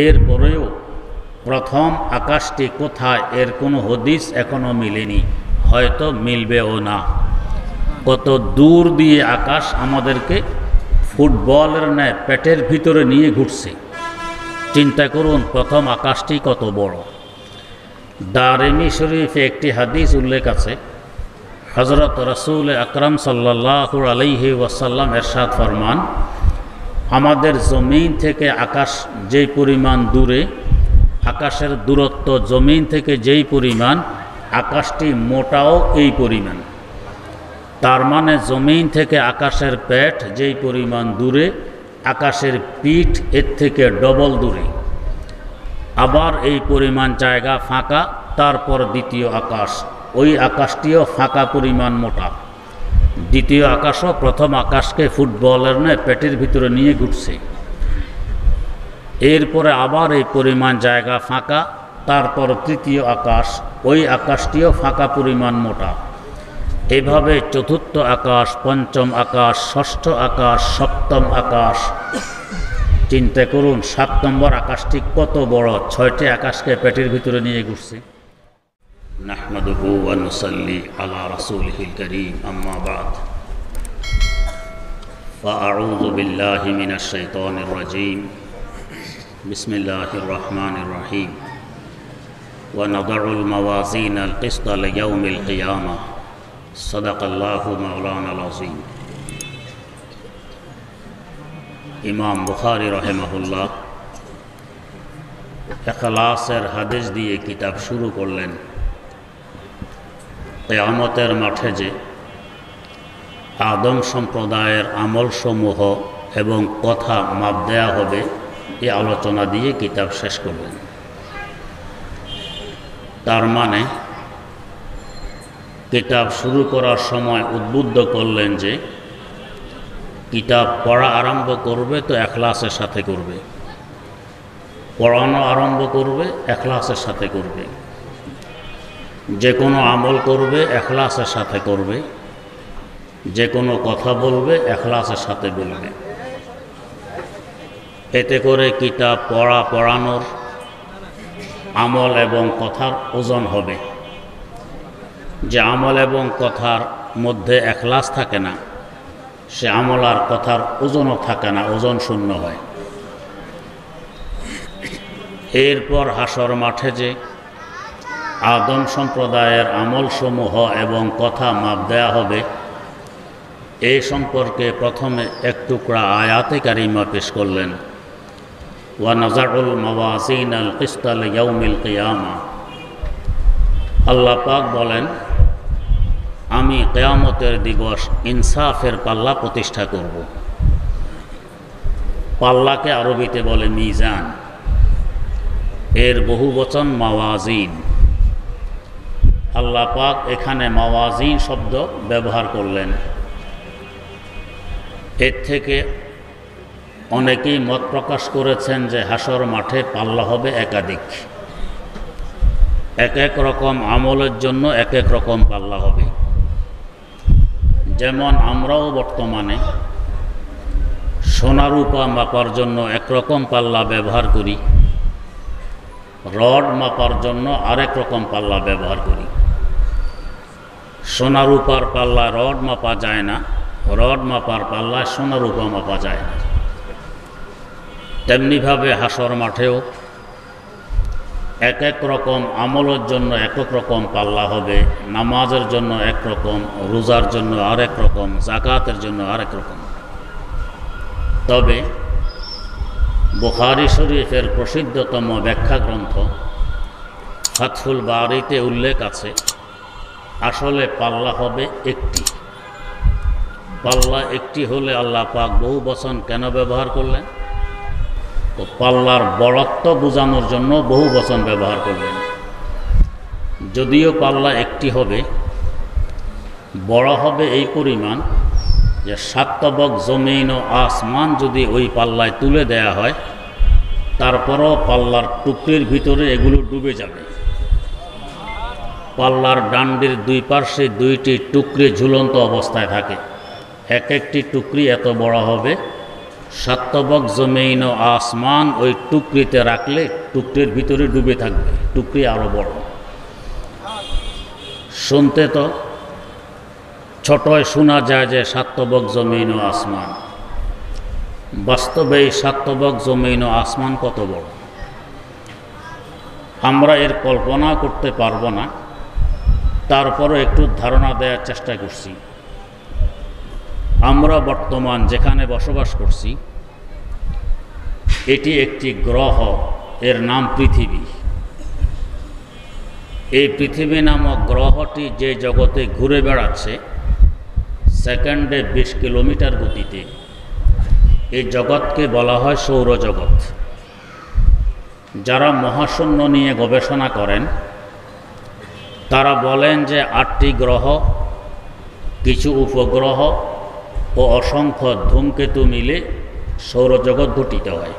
এরপরেও প্রথম আকাশটি কোথায় এর কোনো হদিস এখনো মিলেনি, হয়তো মিলবেও না। কত দূর দিয়ে আকাশ আমাদেরকে ফুটবলের ন্যায় পেটের ভিতরে নিয়ে ঘুরছে। চিন্তা করুন প্রথম আকাশটি কত বড়। দারিমি শরীফে একটি হাদিস উল্লেখ আছে, হযরত রাসূল আকরাম সাল্লাল্লাহু আলাইহি ওয়াসাল্লাম এরশাদ ফরমান, আমাদের জমিন থেকে আকাশ যেই পরিমাণ দূরে, আকাশের দূরত্ব জমিন থেকে যেই পরিমাণ, আকাশটি মোটাও এই পরিমাণ। তার মানে জমিন থেকে আকাশের পেট যেই পরিমাণ দূরে, আকাশের পিঠ এর থেকে ডবল দূরে। আবার এই পরিমাণ জায়গা ফাঁকা, তারপর দ্বিতীয় আকাশ, ওই আকাশটিও ফাঁকা পরিমাণ মোটা। দ্বিতীয় আকাশও প্রথম আকাশকে ফুটবলের ন্যায় পেটের ভিতরে নিয়ে ঘুরছে। এরপরে আবার এই পরিমাণ জায়গা ফাঁকা, তারপর তৃতীয় আকাশ, ওই আকাশটিও ফাঁকা পরিমাণ মোটা। এভাবে চতুর্থ আকাশ, পঞ্চম আকাশ, ষষ্ঠ আকাশ, সপ্তম আকাশ। চিন্তা করুন 7 নম্বর আকাশটি কত বড়, 6টি আকাশকে পেটের ভিতরে নিয়ে ঘুরছে। নাহমাদুহু ওয়া নুসাল্লি আলা রাসূলিহিল কারীম, আম্মা বা'দ। ফাআউযু বিল্লাহি মিনাশ শাইতানির রাজীম। বিসমিল্লাহির রহমানির রহিম। ওয়া নাদাউল মাওয়াজিনাল কিসতা লিয়াউমিল কিয়ামাহ। সাদাকাল্লাহু মাওলানাল আযীম। ইমাম বুখারী রাহিমাহুল্লাহ ইখলাসের হাদিস দিয়ে কিতাব শুরু করলেন। কিয়ামতের মাঠে যে আদম সম্প্রদায়ের আমলসমূহ এবং কথা মাপ দেয়া হবে, এই আলোচনা দিয়ে কিতাব শেষ করলেন। তার মানে কিতাব শুরু করার সময় উদ্বুদ্ধ করলেন যে কিতাব পড়া আরম্ভ করবে তো ইখলাসের সাথে করবে, পড়ানো আরম্ভ করবে ইখলাসের সাথে করবে, যে কোনো আমল করবে ইখলাসের সাথে করবে, যে কোনো কথা বলবে ইখলাসের সাথে বলবে। এতে করে কিতাব পড়ানোর আমল এবং কথার ওজন হবে। যে আমল এবং কথার মধ্যে ইখলাস থাকে না, সে আমল আর কথার ওজনও থাকে না, ওজন শূন্য হয়। এরপর হাসর মাঠে যে আদম সম্প্রদায়ের আমলসমূহ এবং কথা মাপ দেয়া হবে, এই সম্পর্কে প্রথমে এক টুকরা আয়াতে কারিমা পেশ করলেন। ওয়া নাযাউল মাওয়াজিনাল কিসতা লিয়াউমিল কিয়ামাহ। আল্লাহ পাক বলেন, আমি কিয়ামতের দিবস ইনসাফের পাল্লা প্রতিষ্ঠা করব। পাল্লাকে আরবিতে বলে মিজান, এর বহুবচন মাওয়াজিন। আল্লাহ পাক এখানে মাওয়াজিন শব্দ ব্যবহার করলেন। এর থেকে অনেকেই মত প্রকাশ করেছেন যে হাসর মাঠে পাল্লা হবে একাধিক, এক এক রকম আমলের জন্য এক এক রকম পাল্লা হবে। যেমন আমরাও বর্তমানে সোনা রূপা মাপার জন্য একরকম পাল্লা ব্যবহার করি, রড মাপার জন্য আরেক রকম পাল্লা ব্যবহার করি। সোনা রূপার পাল্লা রড মাপা যায় না, রড মাপার পাল্লায় সোনা রূপা মাপা যায় না। তেমনিভাবে হাসর মাঠেও এক এক রকম আমলের জন্য এক এক রকম পাল্লা হবে। নামাজের জন্য এক রকম, রোজার জন্য আরেক রকম, যাকাতের জন্য আরেক রকম। তবে বুখারী শরীফের প্রসিদ্ধতম ব্যাখ্যা গ্রন্থ ফাতহুল বারীতে উল্লেখ আছে, আসলে পাল্লা হবে একটি। পাল্লা একটি হলে আল্লাহ পাক বহু বচন কেন ব্যবহার করলেন? তো পাল্লার বড়ত্ব বোঝানোর জন্য বহু বচন ব্যবহার করলেন। যদিও পাল্লা একটি হবে, বড় হবে এই পরিমাণ যে 7 তবক জমিন ও আসমান যদি ওই পাল্লায় তুলে দেয়া হয়, তারপরও পাল্লার টুকরির ভিতরে এগুলো ডুবে যাবে। পাল্লার ডান্ডির দুই পার্শ্বে 2টি টুকরি ঝুলন্ত অবস্থায় থাকে। এক একটি টুকরি এত বড় হবে সাতবক জমিন ও আসমান ওই টুকরিতে রাখলে টুকরির ভিতরে ডুবে থাকবে, টুকরি আরো বড়। শুনতে তো ছোটয় শোনা যায় যে সাতবক জমিন ও আসমান, বাস্তবে এই সাতবক জমিন ও আসমান কত বড় আমরা এর কল্পনা করতে পারবো না। তারপরও একটু ধারণা দেওয়ার চেষ্টা করছি। আমরা বর্তমান যেখানে বসবাস করছি এটি একটি গ্রহ, এর নাম পৃথিবী। এই পৃথিবী নামক গ্রহটি যে জগতে ঘুরে বেড়াচ্ছে সেকেন্ডে 20 কিলোমিটার গতিতে, এই জগৎকে বলা হয় সৌরজগৎ। যারা মহাশূন্য নিয়ে গবেষণা করেন তারা বলেন যে 8টি গ্রহ, কিছু উপগ্রহ ও অসংখ্য ধূমকেতু মিলে সৌরজগৎ গঠিত হয়।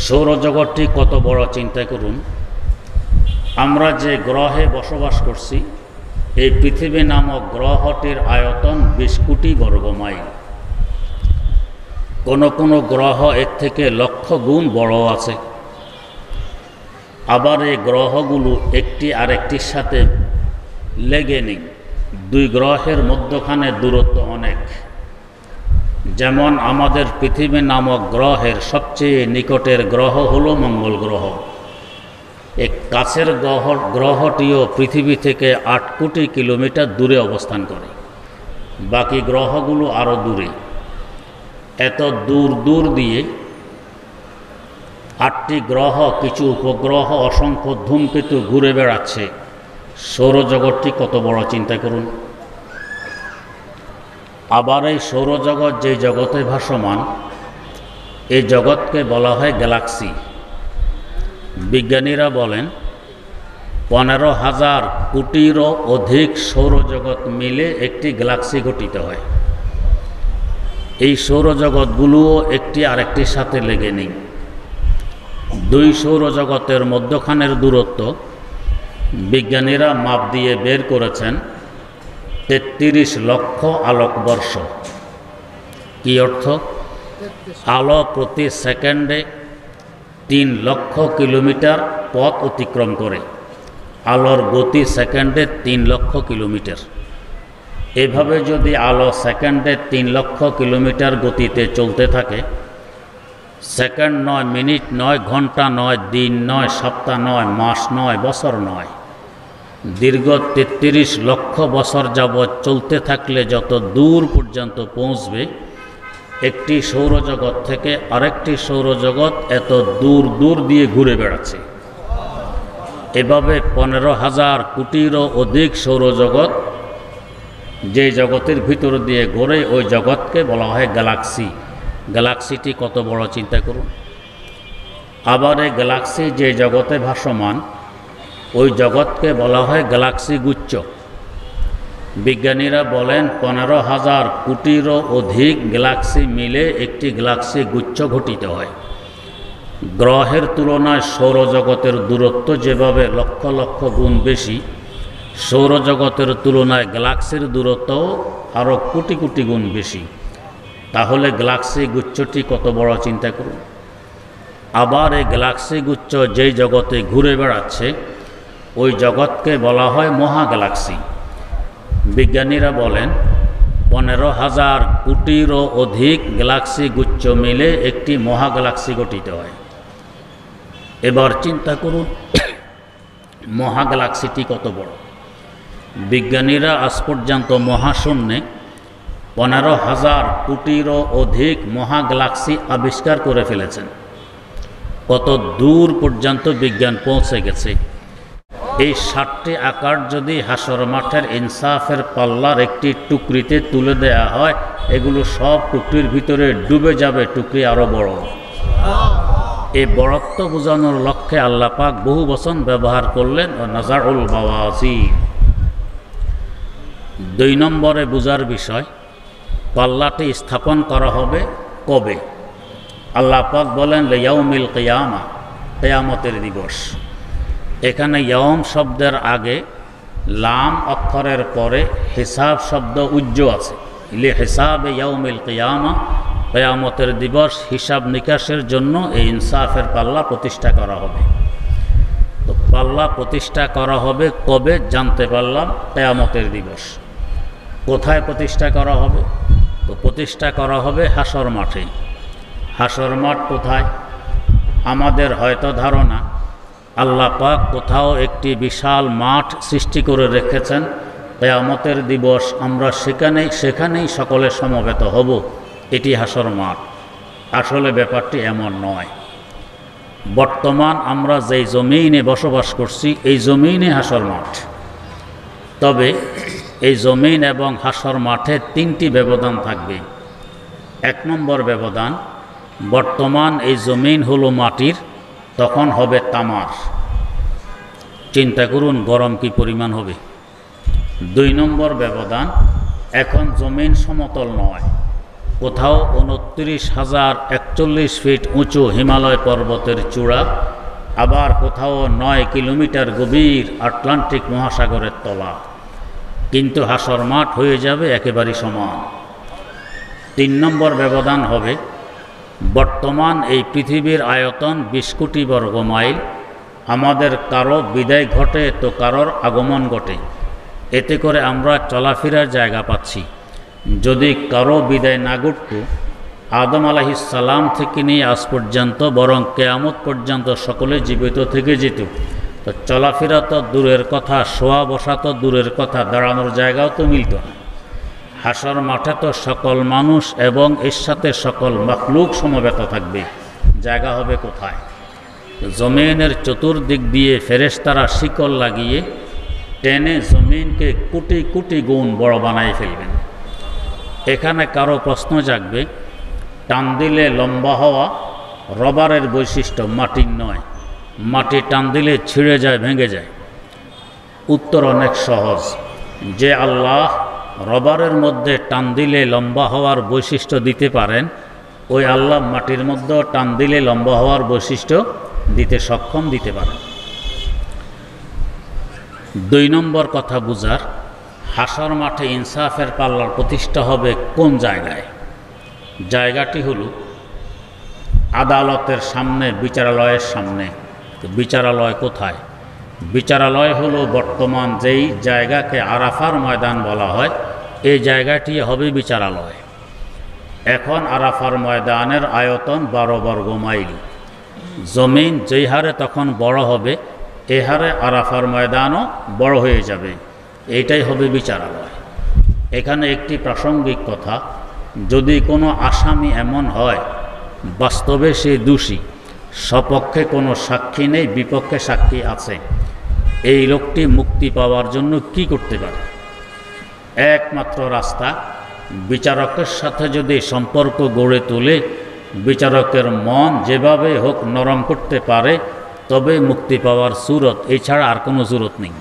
সৌরজগৎটি কত বড় চিন্তা করুন। আমরা যে গ্রহে বসবাস করছি এই পৃথিবী নামক গ্রহটির আয়তন 20 কোটি বর্গমাইল। কোনো গ্রহ এর থেকে লক্ষ গুণ বড় আছে। আবার এই গ্রহগুলো একটি আরেকটির সাথে লেগে নেই। দুই গ্রহের মধ্যখানে দূরত্ব অনেক। যেমন আমাদের পৃথিবী নামক গ্রহের সবচেয়ে নিকটের গ্রহ হলো মঙ্গল গ্রহ। এক কাছের গ্রহটিও পৃথিবী থেকে 8 কোটি কিলোমিটার দূরে অবস্থান করে, বাকি গ্রহগুলো আরও দূরে। এত দূর দিয়ে 8টি গ্রহ, কিছু উপগ্রহ, অসংখ্য ধূমকেতু ঘুরে বেড়াচ্ছে। সৌরজগৎটি কত বড় চিন্তা করুন। আবার এই সৌরজগৎ যে জগতে ভাসমান এই জগৎকে বলা হয় গ্যালাক্সি। বিজ্ঞানীরা বলেন 15,000 কোটিরও অধিক সৌরজগৎ মিলে একটি গ্যালাক্সি গঠিত হয়। এই সৌরজগৎগুলোও একটি আরেকটির সাথে লেগে নেই। দুই সৌরজগতের মধ্যখানের দূরত্ব বিজ্ঞানীরা মাপ দিয়ে বের করেছেন 33 লক্ষ আলোকবর্ষ। কি অর্থ? আলো প্রতি সেকেন্ডে 3 লক্ষ কিলোমিটার পথ অতিক্রম করে। আলোর গতি সেকেন্ডে 3 লক্ষ কিলোমিটার। এভাবে যদি আলো সেকেন্ডে 3 লক্ষ কিলোমিটার গতিতে চলতে থাকে, সেকেন্ড নয়, মিনিট নয়, ঘন্টা নয়, দিন নয়, সপ্তাহ নয়, মাস নয়, বছর নয়, দীর্ঘ 33 লক্ষ বছর যাবৎ চলতে থাকলে যত দূর পর্যন্ত পৌঁছবে, একটি সৌরজগৎ থেকে আরেকটি সৌরজগৎ এত দূর দিয়ে ঘুরে বেড়াচ্ছে। এভাবে 15,000 কোটিরও অধিক সৌরজগৎ যে জগতের ভিতর দিয়ে ঘোরে ওই জগৎকে বলা হয় গ্যালাক্সি। গ্যালাক্সিটি কত বড় চিন্তা করুন। আবার এই গ্যালাক্সি যে জগতে ভাসমান ওই জগৎকে বলা হয় গ্যালাক্সি গুচ্ছ। বিজ্ঞানীরা বলেন 15,000 কোটিরও অধিক গ্যালাক্সি মিলে একটি গ্যালাক্সি গুচ্ছ গঠিত হয়। গ্রহের তুলনায় সৌরজগতের দূরত্ব যেভাবে লক্ষ লক্ষ গুণ বেশি, সৌরজগতের তুলনায় গ্যালাক্সির দূরত্বও আরও কোটি কোটি গুণ বেশি। তাহলে গ্যালাক্সি গুচ্ছটি কত বড় চিন্তা করুন। আবার এই গ্যালাক্সি গুচ্ছ যেই জগতে ঘুরে বেড়াচ্ছে ওই জগৎকে বলা হয় মহা গ্যালাক্সি। বিজ্ঞানীরা বলেন 15,000 কোটিরও অধিক গ্যালাক্সি গুচ্ছ মিলে একটি মহা গ্যালাক্সি গঠিত হয়। এবার চিন্তা করুন মহা গ্যালাক্সিটি কত বড়। বিজ্ঞানীরা আজ পর্যন্ত মহাশূন্যে 15,000 কোটিরও অধিক মহা গ্যালাক্সি আবিষ্কার করে ফেলেছেন। কত দূর পর্যন্ত বিজ্ঞান পৌঁছে গেছে। এই 7টি আকার যদি হাসর মাঠের ইনসাফের পাল্লার একটি টুকরিতে তুলে দেয়া হয়, এগুলো সব টুকরির ভিতরে ডুবে যাবে। টুকরি আরো বড়। এই বড়ত্ব বোঝানোর লক্ষ্যে আল্লাহ পাক বহু বচন ব্যবহার করলেন। নাজাউল মাওয়াজিন। 2 নম্বরে বোঝার বিষয়, পাল্লাটি স্থাপন করা হবে কবে। আল্লাহ পাক বলেন লিয়াউমিল কিয়ামা, কিয়ামতের দিবস। এখানে ইয়াউম শব্দের আগে লাম অক্ষরের পরে হিসাব শব্দ উজ্জ আছে। লি হিসাবে ইয়াউমিল কিয়ামা, কিয়ামতের দিবস হিসাব নিকাশের জন্য এই ইনসাফের পাল্লা প্রতিষ্ঠা করা হবে। তো পাল্লা প্রতিষ্ঠা করা হবে কবে জানতে পারলাম? কিয়ামতের দিবস। কোথায় প্রতিষ্ঠা করা হবে? তো প্রতিষ্ঠা করা হবে হাশর মাঠে। হাশর মাঠ কোথায়? আমাদের হয়তো ধারণা আল্লাহ পাক কোথাও একটি বিশাল মাঠ সৃষ্টি করে রেখেছেন, কিয়ামতের দিবস আমরা সেখানেই সকলে সমবেত হব, এটি হাশর মাঠ। আসলে ব্যাপারটি এমন নয়। বর্তমান আমরা যেই জমিনে বসবাস করছি এই জমিনে হাশর মাঠ। তবে এই জমিন এবং হাশর মাঠে তিনটি ব্যবধান থাকবে। 1 নম্বর ব্যবধান, বর্তমান এই জমিন হলো মাটির, তখন হবে তামার। চিন্তা করুন গরম কি পরিমাণ হবে। 2 নম্বর ব্যবধান, এখন জমিন সমতল নয়, কোথাও 29,041 ফিট উঁচু হিমালয় পর্বতের চূড়া, আবার কোথাও 9 কিলোমিটার গভীর আটলান্টিক মহাসাগরের তলা, কিন্তু হাশর মাঠ হয়ে যাবে একেবারে সমান। 3 নম্বর ব্যবধান হবে, বর্তমান এই পৃথিবীর আয়তন 20 কোটি বর্গ মাইল, আমাদের কারো বিদায় ঘটে তো কারোর আগমন ঘটে, এতে করে আমরা চলাফেরার জায়গা পাচ্ছি। যদি কারো বিদায় না ঘটত, আদম আলাইহিস সালাম থেকে নিয়ে আজ পর্যন্ত, বরং কিয়ামত পর্যন্ত সকলে জীবিত থেকে যেত, তো চলাফেরা তো দূরের কথা, শোয়া বসা তো দূরের কথা, দাঁড়ানোর জায়গাও তো মিলত না। হাশর মাঠে তো সকল মানুষ এবং এর সাথে সকল মাখলুক সমবেত থাকবে, জায়গা হবে কোথায়? জমিনের চতুর্দিক দিয়ে ফেরেশতারা শিকল লাগিয়ে টেনে জমিনকে কোটি কোটি গুণ বড় বানাই ফেলবেন। এখানে কারো প্রশ্ন জাগবে, টান দিলে লম্বা হওয়া রবারের বৈশিষ্ট্য, মাটির নয়। মাটি টান দিলে ছিঁড়ে যায়, ভেঙে যায়। উত্তর অনেক সহজ, যে আল্লাহ রবারের মধ্যে টান দিলে লম্বা হওয়ার বৈশিষ্ট্য দিতে পারেন, ওই আল্লাহ মাটির মধ্যেও টান দিলে লম্বা হওয়ার বৈশিষ্ট্য দিতে সক্ষম, দিতে পারেন। 2 নম্বর কথা বুঝার, হাশর মাঠে ইনসাফের পাল্লার প্রতিষ্ঠা হবে কোন জায়গায়? জায়গাটি হলো আদালতের সামনে, বিচারালয়ের সামনে। বিচারালয় কোথায়? বিচারালয় হলো বর্তমান যেই জায়গাকে আরাফার ময়দান বলা হয়, এই জায়গাটি হবে বিচারালয়। এখন আরাফার ময়দানের আয়তন 12 বর্গ মাইল। জমিন যেই হারে তখন বড় হবে, এ হারে আরাফার ময়দানও বড় হয়ে যাবে, এইটাই হবে বিচারালয়। এখানে একটি প্রাসঙ্গিক কথা, যদি কোনো আসামি এমন হয় বাস্তবে সে দোষী, সপক্ষে কোনো সাক্ষী নেই, বিপক্ষে সাক্ষী আছে, এই লোকটি মুক্তি পাওয়ার জন্য কি করতে পারে? একমাত্র রাস্তা, বিচারকের সাথে যদি সম্পর্ক গড়ে তোলে, বিচারকের মন যেভাবে হোক নরম করতে পারে, তবে মুক্তি পাওয়ার সুরত, এছাড়া আর কোনো সুরত নেই।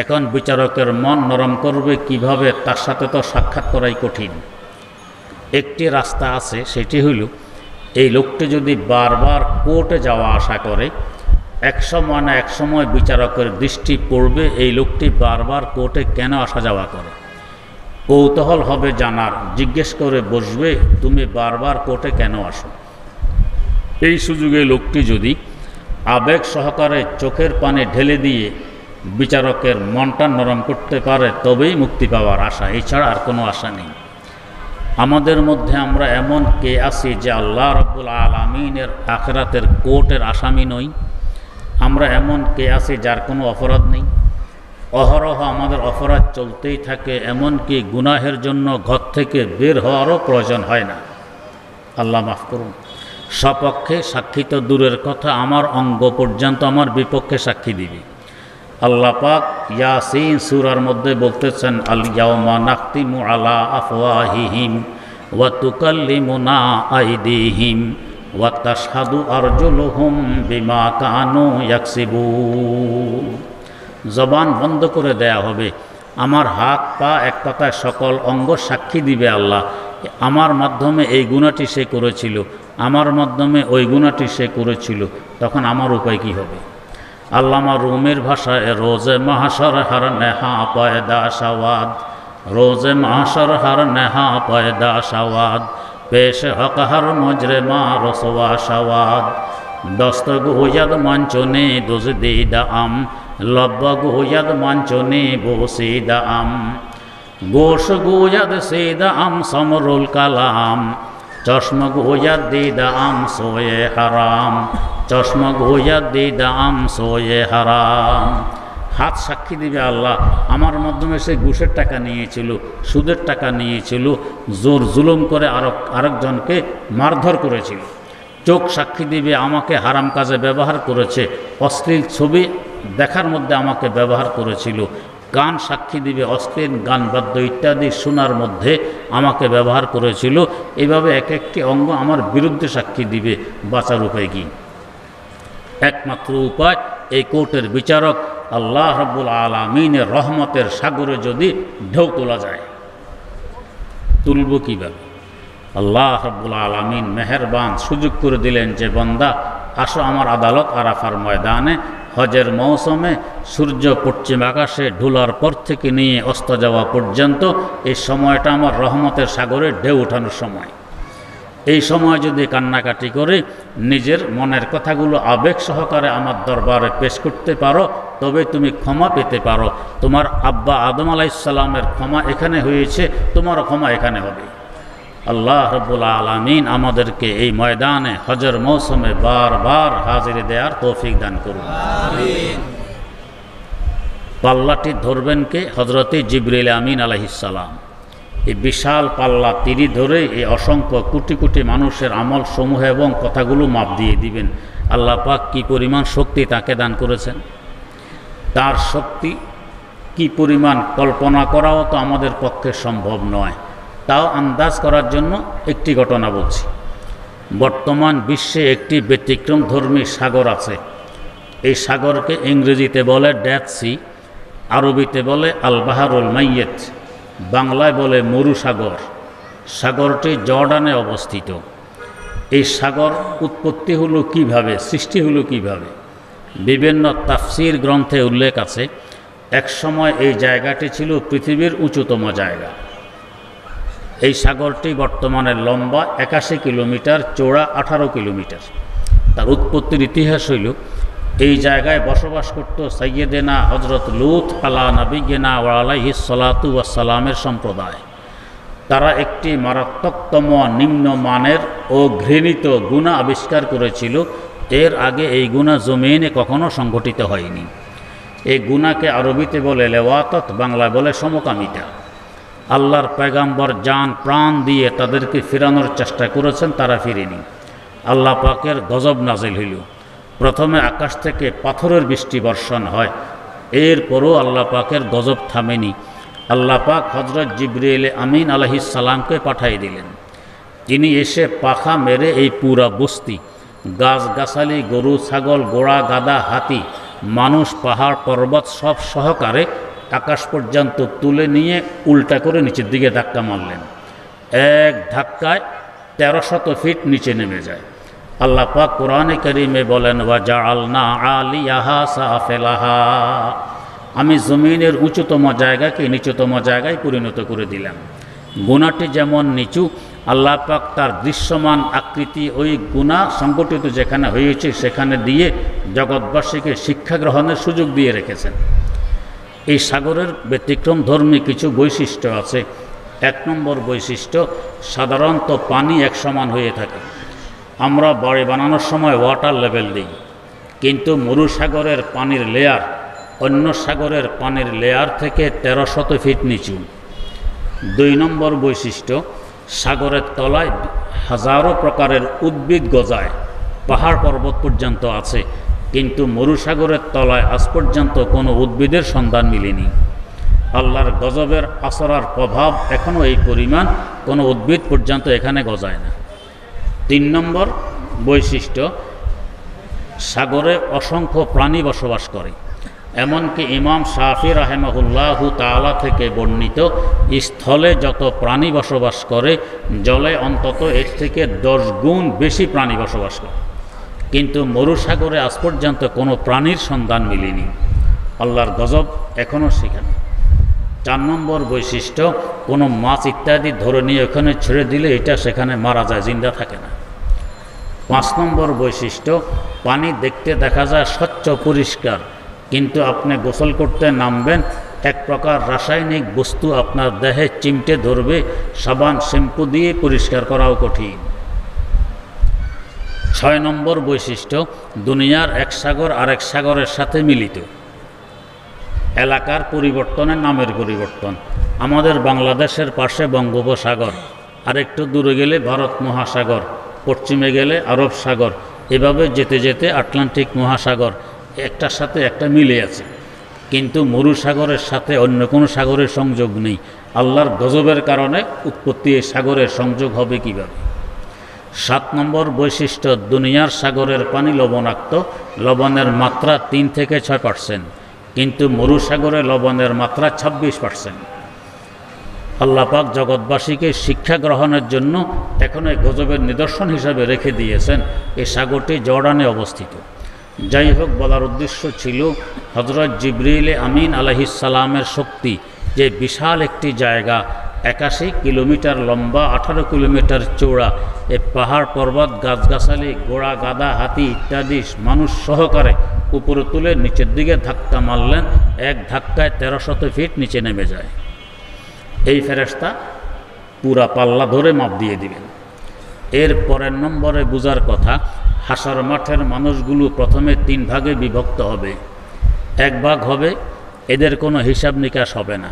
এখন বিচারকের মন নরম করবে কিভাবে? তার সাথে তো সাক্ষাৎ করাই কঠিন। একটি রাস্তা আছে, সেটি হইল এই লোকটি যদি বারবার কোর্টে যাওয়া আসা করে, এক সময় না এক সময় বিচারকের দৃষ্টি পড়বে এই লোকটি বারবার কোর্টে কেন আসা যাওয়া করে। কৌতূহল হবে জানার, জিজ্ঞেস করে বসবে, তুমি বারবার কোর্টে কেন আসো? এই সুযোগে লোকটি যদি আবেগ সহকারে চোখের পানি ঢেলে দিয়ে বিচারকের মনটা নরম করতে পারে, তবেই মুক্তি পাওয়ার আশা, এছাড়া আর কোনো আশা নেই। আমাদের মধ্যে আমরা এমন কে আছি যে আল্লাহ রাব্বুল আলামিনের আখিরাতের কোর্টের আসামি নই? আমরা এমন কে আছি যার কোনো অপরাধ নেই? অহরহ আমাদের অপরাধ চলতেই থাকে, এমনকি গুনাহের জন্য ঘর থেকে বের হওয়ারও প্রয়োজন হয় না। আল্লাহ মাফ করুন। সপক্ষে সাক্ষী তো দূরের কথা, আমার অঙ্গ পর্যন্ত আমার বিপক্ষে সাক্ষী দিবে। আল্লাহ পাক ইয়াসিন সূরার মধ্যে বলতেছেন, আল ইয়াউমা নাখতিমু আলা আফওয়াহিহিম ওয়া তুকাল্লিমুনা আইদিহিম ওয়া তাশহাদু আরজুলুহুম বিমা কানু ইয়াকসিবুন। জবান বন্ধ করে দেয়া হবে, আমার হাত পা, এক কথায় সকল অঙ্গ সাক্ষী দিবে আল্লাহ, আমার মাধ্যমে এই গুনাহটি সে করেছিল, আমার মাধ্যমে ওই গুনাহটি সে করেছিল। তখন আমার উপায় কি হবে? আল্লামা রুমের ভাষায় রোজে মাহশর হর নেহা পয়দা শাওয়াদ, রোজে মাহশর হর নেহা পয়দা শাওয়াদ, پیش حق ہر مجرمہ رسوا شود دست گوید من چنین دزدیده ام لب گوید من چنین بوسیده ام گوش گوید سیده ام سمر الکلام چشم گوید دیده ام سوی حرام چشم گوید دیده ام سوی حرام হাত সাক্ষী দিবে আল্লাহ আমার মাধ্যমে সে ঘুষের টাকা নিয়েছিল, সুদের টাকা নিয়েছিল, জোর জুলুম করে আরেকজনকে মারধর করেছিল। চোখ সাক্ষী দিবে আমাকে হারাম কাজে ব্যবহার করেছে, অশ্লীল ছবি দেখার মধ্যে আমাকে ব্যবহার করেছিল। কান সাক্ষী দিবে অশ্লীল গান বাদ্য ইত্যাদি শোনার মধ্যে আমাকে ব্যবহার করেছিল। এইভাবে এক একটি অঙ্গ আমার বিরুদ্ধে সাক্ষী দিবে। বাঁচার উপায় কি? একমাত্র উপায় এই কোর্টের বিচারক আল্লাহ রাব্বুল আলামিনের রহমতের সাগরে যদি ঢেউ তোলা যায়, তুলব কীভাবে? আল্লাহ রাব্বুল আলামিন মেহেরবান সুযোগ করে দিলেন যে বান্দা আসো আমার আদালত আরাফার ময়দানে হজের মৌসুমে সূর্য পশ্চিম আকাশে ঢোলার পর থেকে নিয়ে অস্ত যাওয়া পর্যন্ত এই সময়টা আমার রহমতের সাগরে ঢেউ ওঠানোর সময়। এই সময় যদি কান্নাকাটি করে নিজের মনের কথাগুলো আবেগ সহকারে আমার দরবারে পেশ করতে পারো, তবে তুমি ক্ষমা পেতে পারো। তোমার আব্বা আদম আলাইহিস সালামের ক্ষমা এখানে হয়েছে, তোমারও ক্ষমা এখানে হবে। আল্লাহ রাব্বুল আলামিন আমাদেরকে এই ময়দানে হজের মৌসুমে বারবার হাজিরি দেওয়ার তৌফিক দান করুন। আমিন। পাল্লাটি ধরবেন কে? হযরতে জিবরিল আমিন আলাইহিস সালাম। এই বিশাল পাল্লা তিনি ধরে এই অসংখ্য কোটি কোটি মানুষের আমল সমূহ এবং কথাগুলো মাপ দিয়ে দিবেন। আল্লাহ পাক কি পরিমাণ শক্তি তাকে দান করেছেন, তার শক্তি কি পরিমাণ কল্পনা করাও তো আমাদের পক্ষে সম্ভব নয়। তাও আন্দাজ করার জন্য একটি ঘটনা বলছি। বর্তমান বিশ্বে একটি ব্যতিক্রমধর্মী সাগর আছে। এই সাগরকে ইংরেজিতে বলে ডেথ সি, আরবিতে বলে আল বাহরুল মাইয়েত, বাংলায় বলে মরু সাগর। সাগরটি জর্ডানে অবস্থিত। এই সাগর উৎপত্তি হলো কিভাবে, সৃষ্টি হলো কিভাবে? বিভিন্ন তাফসির গ্রন্থে উল্লেখ আছে এক সময় এই জায়গাটি ছিল পৃথিবীর উঁচুতম জায়গা। এই সাগরটি বর্তমানে লম্বা 81 কিলোমিটার, চওড়া 18 কিলোমিটার। তার উৎপত্তির ইতিহাস হইল এই জায়গায় বসবাস করত সাইয়েদেনা হযরত লূত আলা নবিয়িনা ওয়া আলাইহিস সালাতু ওয়াস সালামের সম্প্রদায়। তারা একটি মারাত্মকতম নিম্নমানের ও ঘৃণিত গুনাহ আবিষ্কার করেছিল। এর আগে এই গুনাহ জমিনে কখনো সংঘটিত হয়নি। এই গুনাহকে আরবিতে বলে লেওয়াতত, বাংলায় বলে সমকামিতা। আল্লাহর পয়গাম্বর জান প্রাণ দিয়ে তাদেরকে ফেরানোর চেষ্টা করেছেন, তারা ফিরেনি। আল্লাহ পাকের গজব নাজিল হইল। প্রথমে আকাশ থেকে পাথরের বৃষ্টি বর্ষণ হয়, এরপরও আল্লাহ পাকের গজব থামেনি। আল্লাহ পাক হযরত জিবরিল আমিন আলাইহিস সালামকে পাঠিয়ে দিলেন। তিনি এসে পাখা মেরে এই পুরা বস্তি, গাছগাছালি, গরু ছাগল, ঘোড়া গাদা, হাতি, মানুষ, পাহাড় পর্বত সব সহকারে আকাশ পর্যন্ত তুলে নিয়ে উল্টা করে নিচের দিকে ধাক্কা মারলেন। এক ধাক্কায় 1300 ফিট নিচে নেমে যায়। আল্লাহ পাক কোরআনে কারীমে বলেন ওয়া জাআলনা আলিয়াহা সাফিলাহা, আমি জমিনের উঁচুতম জায়গাকে নিচুতম জায়গায় পরিণত করে দিলাম। গুনাহটি যেমন নিচু, আল্লাহ পাক তার দৃশ্যমান আকৃতি ওই গুনাহ সংগঠিত যেখানে হয়েছে সেখানে দিয়ে জগৎবাসীকে শিক্ষা গ্রহণের সুযোগ দিয়ে রেখেছেন। এই সাগরের ব্যতিক্রমধর্মী কিছু বৈশিষ্ট্য আছে। 1 নম্বর বৈশিষ্ট্য, সাধারণত পানি এক সমান হয়ে থাকে। আমরা বাড়ি বানানোর সময় ওয়াটার লেভেল দিই, কিন্তু মরুসাগরের পানির লেয়ার অন্য সাগরের পানির লেয়ার থেকে 1300 ফিট নিচু। 2 নম্বর বৈশিষ্ট্য, সাগরের তলায় হাজারো প্রকারের উদ্ভিদ গজায়, পাহাড় পর্বত পর্যন্ত আছে, কিন্তু মরুসাগরের তলায় আজ পর্যন্ত কোনো উদ্ভিদের সন্ধান মিলেনি। আল্লাহর গজবের আসরার প্রভাব এখনও এই পরিমাণ, কোনো উদ্ভিদ পর্যন্ত এখানে গজায় না। 3 নম্বর বৈশিষ্ট্য, সাগরে অসংখ্য প্রাণী বসবাস করে। এমনকি ইমাম শাফি রাহিমাহুল্লাহু তাআলা থেকে বর্ণিত, স্থলে যত প্রাণী বসবাস করে জলে অন্তত এর থেকে 10 গুণ বেশি প্রাণী বসবাস করে, কিন্তু মরুসাগরে আজ পর্যন্ত কোনো প্রাণীর সন্ধান মিলেনি। আল্লাহর গজব এখনও সেখানে। 4 নম্বর বৈশিষ্ট্য, কোনো মাছ ইত্যাদি ধরে নিয়ে ওখানে ছেড়ে দিলে এটা সেখানে মারা যায়, জিন্দা থাকে না। 5 নম্বর বৈশিষ্ট্য, পানি দেখতে দেখা যায় স্বচ্ছ পরিষ্কার, কিন্তু আপনি গোসল করতে নামবেন, এক প্রকার রাসায়নিক বস্তু আপনার দেহে চিমটে ধরবে, সাবান শ্যাম্পু দিয়ে পরিষ্কার করাও কঠিন। 6 নম্বর বৈশিষ্ট্য, দুনিয়ার এক সাগর আরেক সাগরের সাথে মিলিত। এলাকার পরিবর্তনের নামের পরিবর্তন। আমাদের বাংলাদেশের পাশে বঙ্গোপসাগর, আরেকটু দূরে গেলে ভারত মহাসাগর, পশ্চিমে গেলে আরব সাগর, এভাবে যেতে যেতে আটলান্টিক মহাসাগর একটার সাথে একটা মিলে আছে, কিন্তু মরুসাগরের সাথে অন্য কোনো সাগরের সংযোগ নেই। আল্লাহর গজবের কারণে উৎপত্তি এই সাগরের সংযোগ হবে কিভাবে? 7 নম্বর বৈশিষ্ট্য, দুনিয়ার সাগরের পানি লবণাক্ত, লবণের মাত্রা 3 থেকে 6%, কিন্তু মরুসাগরে লবণের মাত্রা 26%। আল্লাহ পাক জগৎবাসীকে শিক্ষা গ্রহণের জন্য এখন এই গজবের নিদর্শন হিসাবে রেখে দিয়েছেন। এই সাগরটি জর্ডানে অবস্থিত। যাই হোক, বলার উদ্দেশ্য ছিল হযরত জিবরিল আমিন আলাইহিস সালামের শক্তি, যে বিশাল একটি জায়গা 81 কিলোমিটার লম্বা, 18 কিলোমিটার চৌড়া, এই পাহাড় পর্বত গাছগাছালি ঘোড়া গাদা হাতি ইত্যাদি মানুষ সহকারে উপরে তুলে নিচের দিকে ধাক্কা মারলেন, এক ধাক্কায় 1300 ফিট নিচে নেমে যায়। এই ফেরেশতা পুরা পাল্লা ধরে মাপ দিয়ে দিবেন। এর পরের নম্বরে বুঝার কথা, হাসর মাঠের মানুষগুলো প্রথমে 3 ভাগে বিভক্ত হবে। এক ভাগ হবে এদের কোনো হিসাব নিকাশ হবে না,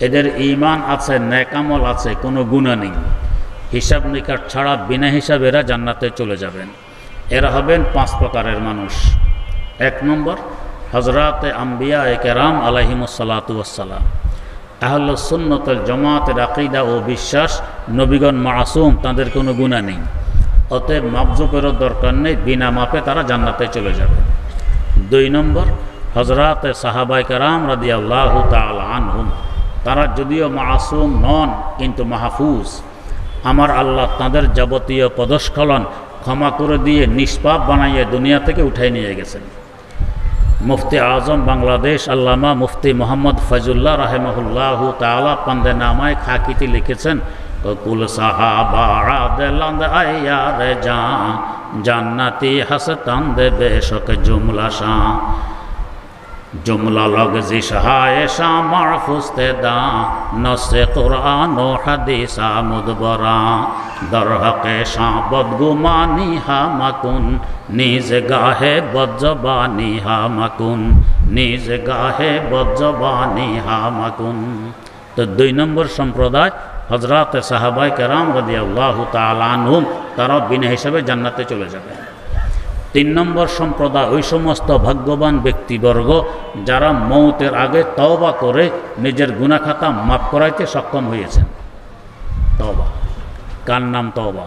এদের ঈমান আছে, নেকামল আছে, কোনো গুনাহ নেই, হিসাব নিকাশ ছাড়া বিনা হিসাবে এরা জান্নাতে চলে যাবেন। এরা হবেন 5 প্রকারের মানুষ। 1 নম্বর, হযরতে আম্বিয়া কেরাম আলাইহিমুস সালাতু ওয়াস সালাম। আহলে সুন্নাত ওয়াল জামাতের আকীদা ও বিশ্বাস, নবীগণ মাসুম, তাদের কোনো গুনাহ নেই, অতএব মাপজোপেরও দরকার নেই, বিনা মাপে তারা জান্নাতে চলে যাবে। 2 নম্বর, হযরতে সাহাবায়ে কেরাম রাদিয়াল্লাহু তাআলা আনহুম, তারা যদিও মাসুম নন কিন্তু মাহফুজ। আমার আল্লাহ তাদের যাবতীয় পদস্খলন ক্ষমা করে দিয়ে নিষ্পাপ বানাইয়ে দুনিয়া থেকে উঠাই নিয়ে গেছেন। মুফতি আজম বাংলাদেশ আল্লামা মুফতি মোহাম্মদ ফয়জুল্লাহ রাহিমাহুল্লাহু তাআলা পান্দেনামায় খাকিতে লিখেছেন, কুল সাহাবা দিলান্দ আয়া রে জান্নাতি হাসতান দে বেশক জুমলা শা, জুমলা লগ জিশহায়ে শা মারফুস্তে দা, নসে কুরআন ও হাদিসা মুদবরা, দর হকে শা বদগুমানি হা মাকুন, নিজ গাহে বজ্জবানি হা মাকুন, নিজ গাহে বজ্জবানি হা মাকুন। তো 2 নম্বর সম্প্রদায় হযরত সাহাবায়ে কেরাম রাদিয়াল্লাহু তাআলা আনহুম, তারা বিনা হিসাবে জান্নাতে চলে যাবে। 3 নম্বর সম্প্রদায় ওই সমস্ত ভাগ্যবান ব্যক্তিবর্গ যারা মৌতের আগে তওবা করে নিজের গুনাহ খাতা মাফ করাইতে সক্ষম হয়েছেন। তওবা, কার নাম তওবা?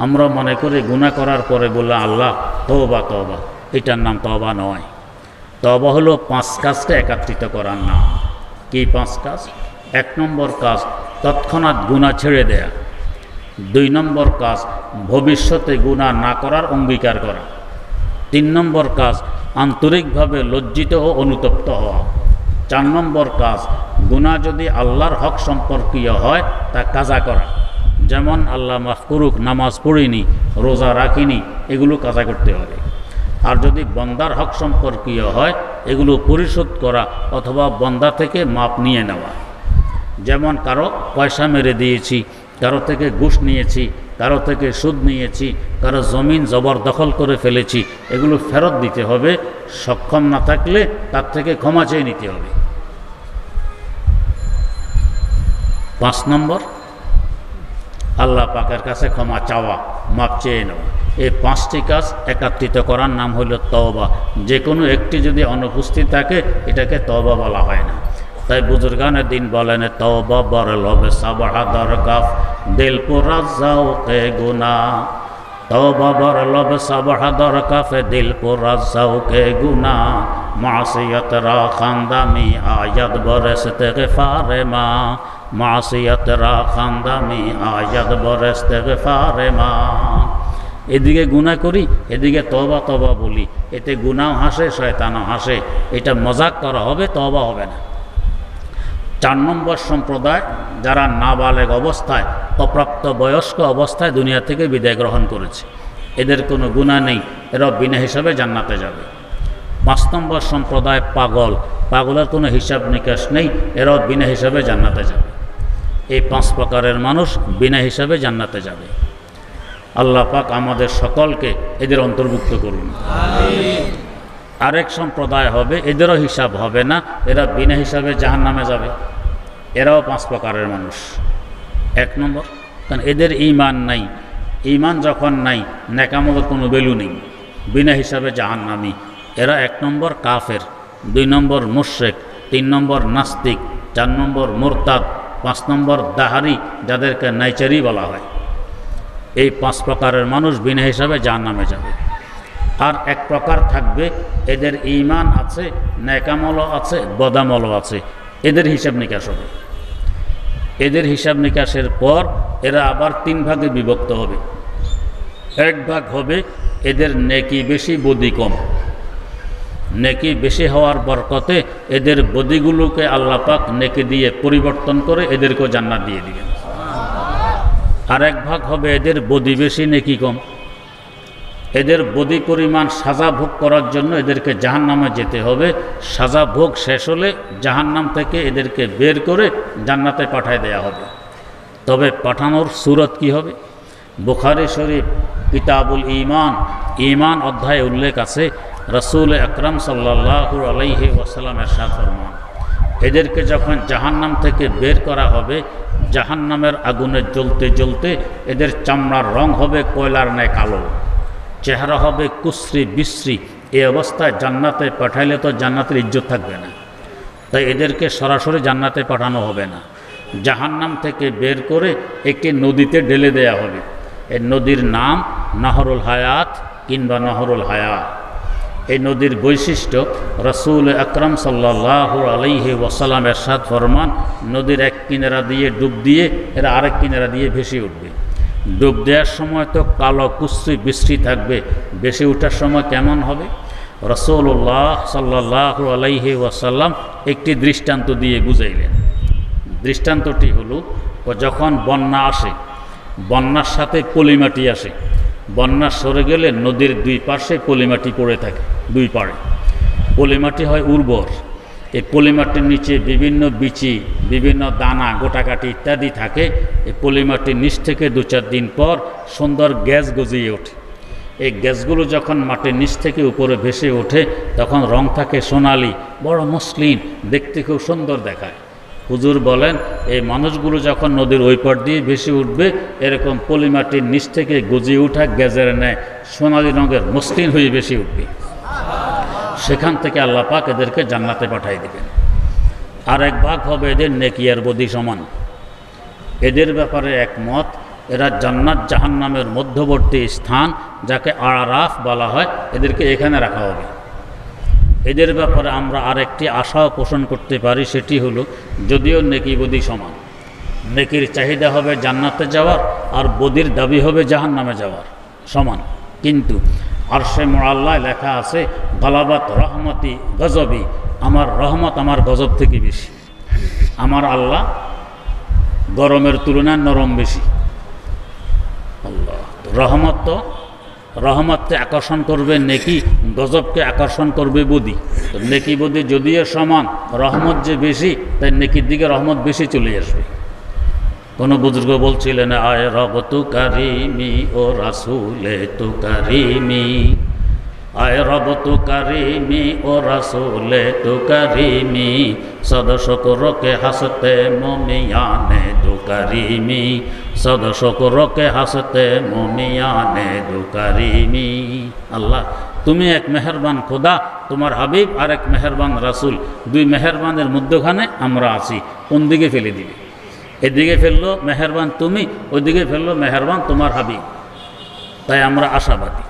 আমরা মনে করি গুনাহ করার পরে বলে আল্লাহ তওবা তওবা, এটার নাম তওবা নয়। তওবা হলো 5 কাজকে একত্রিত করার নাম। কি 5 কাজ? 1 নম্বর কাজ তৎক্ষণাৎ গুনাহ ছেড়ে দেয়া। 2 নম্বর কাজ ভবিষ্যতে গুনাহ না করার অঙ্গীকার করা। 3 নম্বর কাজ আন্তরিকভাবে লজ্জিত ও অনুতপ্ত হওয়া। 4 নম্বর কাজ গুনাহ যদি আল্লাহর হক সম্পর্কীয় হয় তা কাজা করা, যেমন আল্লাহ মাফ করুক নামাজ পড়িনি, রোজা রাখিনি, এগুলো কাজা করতে হবে। আর যদি বন্দার হক সম্পর্কীয় হয় এগুলো পরিশোধ করা অথবা বন্দা থেকে মাপ নিয়ে নেওয়া। যেমন কারো পয়সা মেরে দিয়েছি, কারো থেকে ঘুষ নিয়েছি, কারো থেকে সুদ নিয়েছি, কারো জমিন জবরদখল করে ফেলেছি, এগুলো ফেরত দিতে হবে। সক্ষম না থাকলে তার থেকে ক্ষমা চেয়ে নিতে হবে। 5 নম্বর আল্লাহ পাকের কাছে ক্ষমা চাওয়া, মাপ চেয়ে নেওয়া। এই 5টি কাজ একত্রিত করার নাম হলো তওবা। যে কোনো একটি যদি অনুপস্থিত থাকে এটাকে তওবা বলা হয় না। তাই বুজুর্গানে দিন বলেন, তওবা বর লবে সাবহা দরকাফ, দিল পুরা জাওকে গুনা। তওবা বর লবে সাবহা দরকাফ, দিল পুরা জাওকে গুনা। মাসিয়ত রা খানদামি আয়াত বরসতে গফারে মা, মাসিয়ত রা খানদামি আয়াত বরসতে গফারে মা। এদিকে গুনাহ করি, এদিকে তওবা তওবা বলি, এতে গুনাহ হাসে শয়তানও হাসে। এটা মজাক করা হবে, তওবা হবে না। 4 নম্বর সম্প্রদায় যারা নাবালেগ অবস্থায় অপ্রাপ্ত বয়স্ক অবস্থায় দুনিয়া থেকে বিদায় গ্রহণ করেছে, এদের কোনো গুনাহ নেই, এরা বিনা হিসাবে জান্নাতে যাবে। 5 নম্বর সম্প্রদায় পাগলের কোনো হিসাব নিকাশ নেই, এরাও বিনা হিসাবে জান্নাতে যাবে। এই 5 প্রকারের মানুষ বিনা হিসাবে জান্নাতে যাবে। আল্লাহ পাক আমাদের সকলকে এদের অন্তর্ভুক্ত করুন। আরেক সম্প্রদায় হবে, এদেরও হিসাব হবে না, এরা বিনা হিসাবে জাহান্নামে যাবে। এরাও 5 প্রকারের মানুষ। 1 নম্বর, কারণ এদের ঈমান নাই। ঈমান যখন নাই, নেকামলের কোনো ভ্যালু নেই, বিনা হিসাবে জাহান্নামী। এরা 1 নম্বর কাফের, 2 নম্বর মুশরিক, 3 নম্বর নাস্তিক, 4 নম্বর মুরতাদ, 5 নম্বর দাহারি, যাদেরকে নাইচারি বলা হয়। এই 5 প্রকারের মানুষ বিনা হিসাবে জাহান্নামে যাবে। আর 1 প্রকার থাকবে, এদের ঈমান আছে, নেকামলও আছে, বদামলও আছে, এদের হিসাব নিকাশ হবে। এদের হিসাব নিকাশের পর এরা আবার 3 ভাগে বিভক্ত হবে। 1 ভাগ হবে এদের নেকি বেশি বদি কম। নেকি বেশি হওয়ার বরকতে এদের বদিগুলোকে আল্লাহ পাক নেকি দিয়ে পরিবর্তন করে এদেরকেও জান্নাত দিয়ে দিবেন। আর 1 ভাগ হবে এদের বদি বেশি নেকি কম। এদের বদি পরিমাণ সাজা ভোগ করার জন্য এদেরকে জাহান্নামে যেতে হবে। সাজা ভোগ শেষ হলে জাহান্নাম থেকে এদেরকে বের করে জান্নাতে পাঠায় দেয়া হবে। তবে পাঠানোর সূরত কি হবে? বুখারী শরীফ কিতাবুল ঈমান, ঈমান অধ্যায়ে উল্লেখ আছে, রাসূল আকরাম সাল্লাল্লাহু আলাইহি ওয়াসাল্লাম ইরশাদ ফরমান, এদেরকে যখন জাহান্নাম থেকে বের করা হবে, জাহান্নামের আগুনে জ্বলতে জ্বলতে এদের চামড়ার রং হবে কয়লার ন্যায় কালো, চেহারা হবে কুশ্রী বিশ্রী। এই অবস্থায় জান্নাতে পাঠাইলে তো জান্নাতের ইজ্জত থাকবে না, তাই এদেরকে সরাসরি জান্নাতে পাঠানো হবে না। জাহান্নাম থেকে বের করে একটি নদীতে ঢেলে দেয়া হবে। এই নদীর নাম নাহরুল হায়াত কিংবা নহরুল হায়াত। এই নদীর বৈশিষ্ট্য, রাসূল আকরাম সাল্লাল্লাহু আলাইহি ওয়াসাল্লাম ইরশাদ ফরমান, নদীর 1 কিনারা দিয়ে ডুব দিয়ে এরা আরেক কিনারা দিয়ে ভেসে উঠবে। ডুব দেওয়ার সময় তো কালো কুশ্রী বৃষ্টি থাকবে, বেশি ওঠার সময় কেমন হবে? রাসূলুল্লাহ সাল্লাল্লাহু আলাইহি ওয়াসাল্লাম একটি দৃষ্টান্ত দিয়ে বুঝাইলেন। দৃষ্টান্তটি হলো, যখন বন্যা আসে, বন্যার সাথে পলিমাটি আসে, বন্যা সরে গেলে নদীর 2 পাশে পলিমাটি পড়ে থাকে, 2 পাড়ে পলিমাটি হয় উর্বর। এই পলিমাটির নিচে বিভিন্ন বিচি, বিভিন্ন দানা, গোটাকাটি ইত্যাদি থাকে। এই পলিমাটির নিচ থেকে 2-4 দিন পর সুন্দর গ্যাস গজিয়ে ওঠে। এই গ্যাসগুলো যখন মাটির নিচ থেকে উপরে ভেসে ওঠে, তখন রং থাকে সোনালি, বড় মসলিন, দেখতে খুব সুন্দর দেখায়। হুজুর বলেন, এই মানুষগুলো যখন নদীর ওই পার দিয়ে ভেসে উঠবে, এরকম পলিমাটির নিচ থেকে গজিয়ে ওঠা গ্যাসের ন্যায় সোনালি রঙের মসলিন হয়ে ভেসে উঠবে। সেখান থেকে আল্লাহ পাক এদেরকে জান্নাতে পাঠিয়ে দেবেন। আর 1 ভাগ হবে এদের নেকি আর বদি সমান। এদের ব্যাপারে একমত, এরা জান্নাত জাহান্নামের মধ্যবর্তী স্থান, যাকে আরাফ বলা হয়, এদেরকে এখানে রাখা হবে। এদের ব্যাপারে আমরা আরেকটি আশাও পোষণ করতে পারি, সেটি হলো, যদিও নেকি বদি সমান, নেকির চাহিদা হবে জান্নাতে যাওয়ার, আর বদির দাবি হবে জাহান্নামে যাওয়ার সমান, কিন্তু আরশে মুআল্লায় লেখা আছে, গালাবাত রহমতি গজবি, আমার রহমত আমার গজব থেকে বেশি। আমার আল্লাহ গরমের তুলনায় নরম বেশি। আল্লাহ রহমতকে আকর্ষণ করবে নেকি, গজবকে আকর্ষণ করবে বদি। তো নেকি বদি যদিও সমান, রহমত যে বেশি, তাই নেকির দিকে রহমত বেশি চলে আসবে। কোনো বুজুর্গ বলছিলেন, আয় রব তু কারিমি ও রাসূলে তু কারিমি, আয় রব তু কারিমি ও রাসূলে তু কারিমি, সদ শুকরকে হাসতে মুমিয়ানে দু কারিমি, সদ শুকরকে হাসতে মুমিয়ানে দু কারিমি। আল্লাহ, তুমি এক মেহেরবান খোদা, তোমার হাবিব আর এক মেহেরবান রাসূল, 2 মেহেরবানের মধ্যখানে আমরা আছি। কোন দিকে ফেলে দিবে? এদিকে ফেললো মেহেরবান তুমি, ওইদিকে ফেললো মেহেরবান তোমার হাবিব। তাই আমরা আশাবাদী।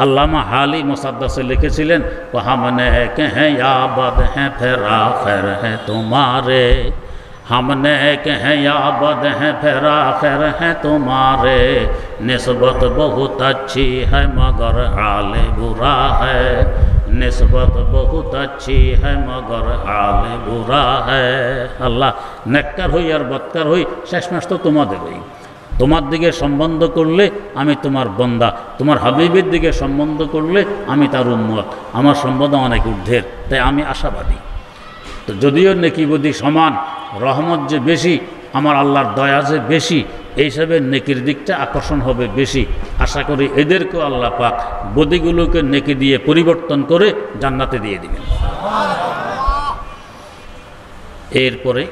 আল্লামা হালি মুসাদ্দাসে লিখেছিলেন, হামনে কে হ্যাঁ আবাদ হ্যাঁ ফেরা খের হ্যাঁ তোমারে, हमने कहे याबद हैं फिर आखिर हैं तुम्हारे, निस्बत बहुत अच्छी है मगर हाल बुरा है, निस्बत बहुत अच्छी है मगर हाल बुरा है। আল্লাহ নেককার হই আর বদকার হই শেষমেশ তো তোমাদেরই। তোমার দিকে সম্বন্ধ করলে আমি তোমার বন্দা, তোমার হাবিবের দিকে সম্বন্ধ করলে আমি তার উম্মত। আমার সম্বন্ধ অনেক ঊর্ধ্বের, তাই আমি আশাবাদী। তো যদিও নেকিবদি সমান, রহমত যে বেশি, আমার আল্লাহর দয়া যে বেশি, এই হিসাবে নেকির দিকটা আকর্ষণ হবে বেশি। আশা করি এদেরকেও আল্লাহ পাক বদিগুলোকে নেকি দিয়ে পরিবর্তন করে জান্নাতে দিয়ে দিবেন। এরপরে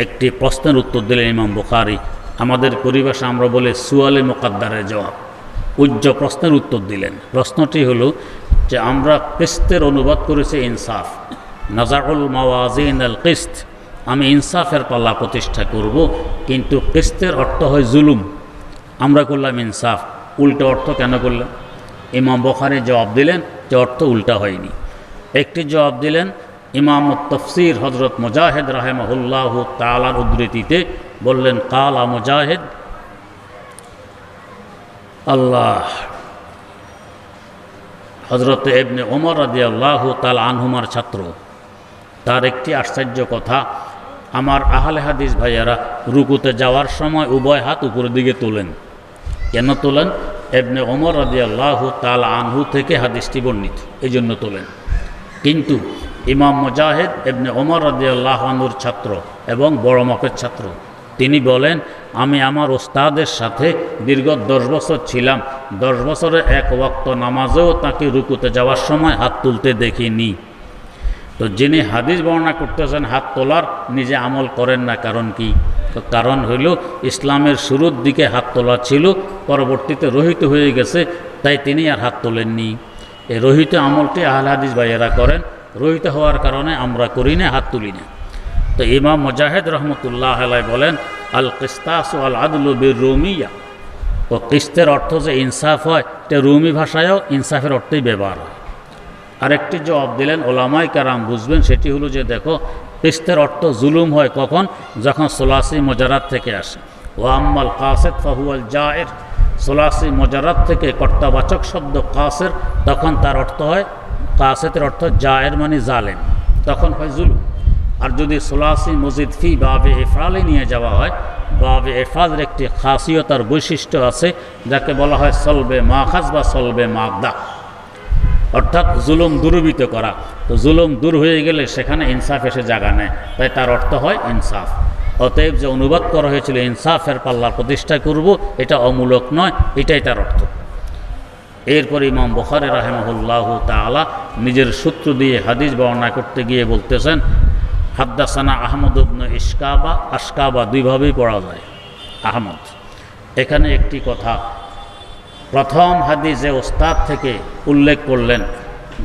একটি প্রশ্নের উত্তর দিলেন ইমাম বুখারী। আমাদের পরিভাষা আমরা বলে সুয়ালে মুকাদ্দারের জবাব, উজ্জ প্রশ্নের উত্তর দিলেন। প্রশ্নটি হলো যে আমরা কিস্তের অনুবাদ করেছি ইনসাফ, নাজাউল মাওয়াজিন আল কিস্ত, আমি ইনসাফের পাল্লা প্রতিষ্ঠা করব, কিন্তু কিস্তের অর্থ হয় জুলুম, আমরা করলাম ইনসাফ। উল্টো অর্থ কেন করলাম? ইমাম বুখারী জবাব দিলেন যে অর্থ উল্টা হয়নি। একটি জবাব দিলেন ইমাম তাফসীর হযরত মুজাহিদ রাহিমাহুল্লাহু তাআলার উদ্ধৃতিতে, বললেন কালা মুজাহিদ, আল্লাহ হযরত ইবনে ওমর রাদিয়াল্লাহু তাআলা আনহুমার ছাত্র, তার একটি আশ্চর্য কথা, আমার আহলে হাদিস ভাইয়ারা রুকুতে যাওয়ার সময় উভয় হাত উপরের দিকে তোলেন। কেন তোলেন? ইবনে ওমর রাদিয়াল্লাহু তাআলা আনহু থেকে হাদিসটি বর্ণিত, এই জন্য তোলেন। কিন্তু ইমাম মুজাহিদ ইবনে ওমর রাদিয়াল্লাহু আনহুর ছাত্র এবং বড় মাপের ছাত্র, তিনি বলেন আমি আমার ওস্তাদের সাথে দীর্ঘ 10 বছর ছিলাম, 10 বছরে এক ওয়াক্ত নামাজেও তাকে রুকুতে যাওয়ার সময় হাত তুলতে দেখিনি। তো যিনি হাদিস বর্ণনা করতেছেন হাত তোলার, নিজে আমল করেন না, কারণ কি? তো কারণ হইল ইসলামের শুরুর দিকে হাত তোলা ছিল, পরবর্তীতে রহিত হয়ে গেছে, তাই তিনি আর হাত তোলেননি। এই রহিত আমলটি আহলে হাদিস ভাইয়েরা করেন, রহিত হওয়ার কারণে আমরা করি না, হাত তুলি না। তো ইমাম মুজাহিদ রহমতুল্লাহ আলাইহি বলেন আল কিস্তাস আল আদলু বির রুমিয়া, ও কিস্তের অর্থ যে ইনসাফ হয়, এটা রুমি ভাষায়ও ইনসাফের অর্থেই ব্যবহার হয়। আরেকটি জবাব দিলেন ওলামায়ে কেরাম বুঝবেন, সেটি হলো যে দেখো কিস্তের অর্থ জুলুম হয় কখন? যখন সোলাসি মুজারাত থেকে আসে। ও আম্মাল কাসেদ ফাহুয়াল জায়ের, সোলাসি মুজারাত থেকে কর্তাবাচক শব্দ কাসের, তখন তার অর্থ হয়, কাসেতের অর্থ জায়ের মানে জালেম, তখন হয় জুলুম। আর যদি সোলাসি মজিদ ফি বাবে ইফরালে নিয়ে যাওয়া হয়, বাবে ইফরালের একটি খাসিয়ত আর বৈশিষ্ট্য আছে, যাকে বলা হয় সলবে মাখাজ বা সলবে মাকদা, অর্থাৎ জুলুম দূরীভূত করা। তো জুলুম দূর হয়ে গেলে সেখানে ইনসাফ এসে জায়গা নেয়, তাই তার অর্থ হয় ইনসাফ। অতএব যে অনুবাদ করা হয়েছিল ইনসাফের পাল্লা প্রতিষ্ঠা করব, এটা অমূলক নয়, এটাই তার অর্থ। এরপর ইমাম বুখারী রাহিমাহুল্লাহু তাআলা নিজের সূত্র দিয়ে হাদিস বর্ণনা করতে গিয়ে বলতেছেন হাদ্দাসানা আহমদ ইবনে ইশকাবা, আশকাবা দুইভাবেই পড়া যায়, আহমদ। এখানে একটি কথা, প্রথম হাদিস যে ওস্তাদ থেকে উল্লেখ করলেন,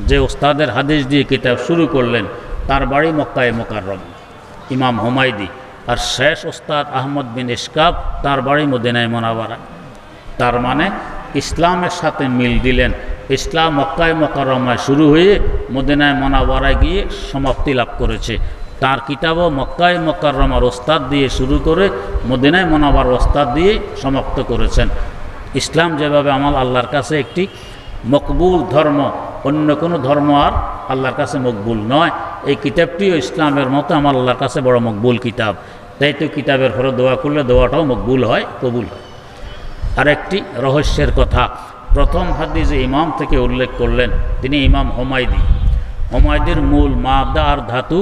যে ওস্তাদের হাদিস দিয়ে কিতাব শুরু করলেন, তার বাড়ি মক্কায়ে মুকাররমা, ইমাম হুমায়দি। আর শেষ ওস্তাদ আহমদ বিন ইশকাব, তার বাড়ি মদিনায়ে মুনাওয়ারা। তার মানে ইসলামের সাথে মিল দিলেন, ইসলাম মক্কায়ে মুকাররমায় শুরু হয়ে মদিনায়ে মুনাওয়ারায় গিয়ে সমাপ্তি লাভ করেছে। তার কিতাবও মক্কায়ে মুকাররমার ওস্তাদ দিয়ে শুরু করে মদিনায়ে মুনাওয়ারার ওস্তাদ দিয়ে সমাপ্ত করেছেন। ইসলাম যেভাবে আমার আল্লাহর কাছে একটি মকবুল ধর্ম, অন্য কোনো ধর্ম আর আল্লাহর কাছে মকবুল নয়, এই কিতাবটিও ইসলামের মতো আমার আল্লাহর কাছে বড় মকবুল কিতাব। তাই তো কিতাবের পরে দোয়া করলে দোয়াটাও মকবুল হয়, কবুল হয়। আরেকটি রহস্যের কথা, প্রথম হাদিস ইমাম থেকে উল্লেখ করলেন তিনি ইমাম হুমায়দি। হুমায়দির মূল মাদা আর ধাতু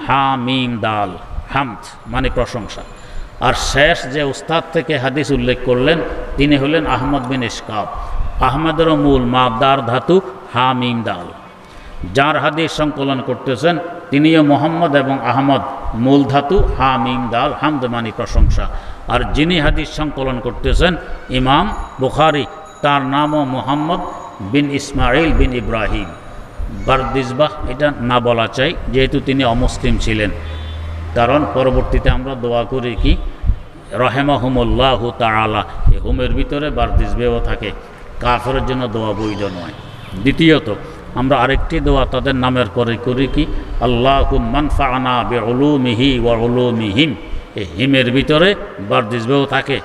হা মিম দাল, হামদ মানে প্রশংসা। আর শেষ যে উস্তাদ থেকে হাদিস উল্লেখ করলেন তিনি হলেন আহমদ বিন ইশকাব। আহমদেরও মূল মাদার ধাতু হা মিম দাল। যার হাদিস সংকলন করতেছেন তিনিও মোহাম্মদ এবং আহমদ, মূল ধাতু হা মিম দাল, হামদ মানে প্রশংসা। আর যিনি হাদিস সংকলন করতেছেন ইমাম বুখারী, তার নামও মোহাম্মদ বিন ইসমাইল বিন ইব্রাহিম বারদিসবাহ। এটা না বলা চাই যেহেতু তিনি অমুসলিম ছিলেন, কারণ পরবর্তীতে আমরা দোয়া করি কি রাহিমাহুমুল্লাহু তাআলা, এই হুমের ভিতরে বারদিসবেও থাকে, কাফেরের জন্য দোয়া বৈধ নয়। দ্বিতীয়ত আমরা আরেকটি দোয়া তাদের নামের করে করি কি আল্লাহুম্মা মানফা'না বিউলুমিহি ওয়া উলুমিহিম, এই হিমের ভিতরে বারদিসবেও থাকে,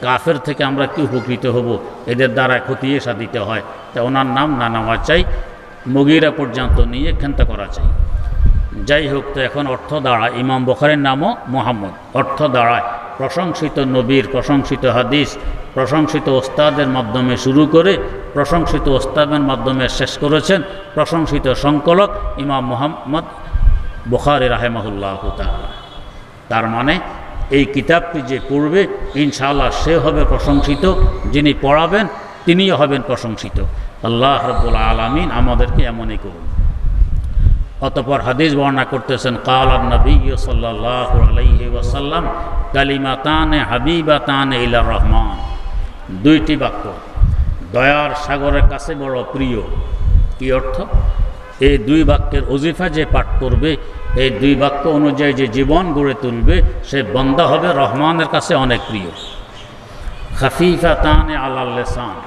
কাফের থেকে আমরা কি উপকৃত হব, এদের দ্বারা ক্ষতি সাধিত হয়, তাই ওনার নাম না নেওয়া চাই। মুগিরা পর্যন্ত নিয়ে ক্ষান্ত করা চাই। যাই হোক, তো এখন অর্থ দাঁড়ায় ইমাম বুখারীর নামও মুহাম্মদ, অর্থ দাঁড়ায় প্রশংসিত নবীর, প্রশংসিত হাদিস, প্রশংসিত ওস্তাদের মাধ্যমে শুরু করে প্রশংসিত ওস্তাদের মাধ্যমে শেষ করেছেন প্রশংসিত সংকলক ইমাম মুহাম্মদ বুখারী রাহিমাহুল্লাহু তাআলা। তার মানে এই কিতাবটি যে পড়বে ইনশাআল্লাহ সে হবে প্রশংসিত, যিনি পড়াবেন তিনিও হবেন প্রশংসিত। আল্লাহ রাব্বুল আলামিন আমাদেরকে এমনই করুন। অতঃপর হাদিস বর্ণনা করতেছেন, ক্বালা নবী সাল্লাল্লাহু আলাইহি ওয়াসাল্লাম কালিমাতানে হাবিবাতানে ইলার রহমান, দুইটি বাক্য দয়ার সাগরের কাছে বড় প্রিয়। কি অর্থ? এই দুই বাক্যের ওজিফা যে পাঠ করবে, এই দুই বাক্য অনুযায়ী যে জীবন গড়ে তুলবে, সে বান্দা হবে রহমানের কাছে অনেক প্রিয়। খাফিফাতানে আলাল লিসান,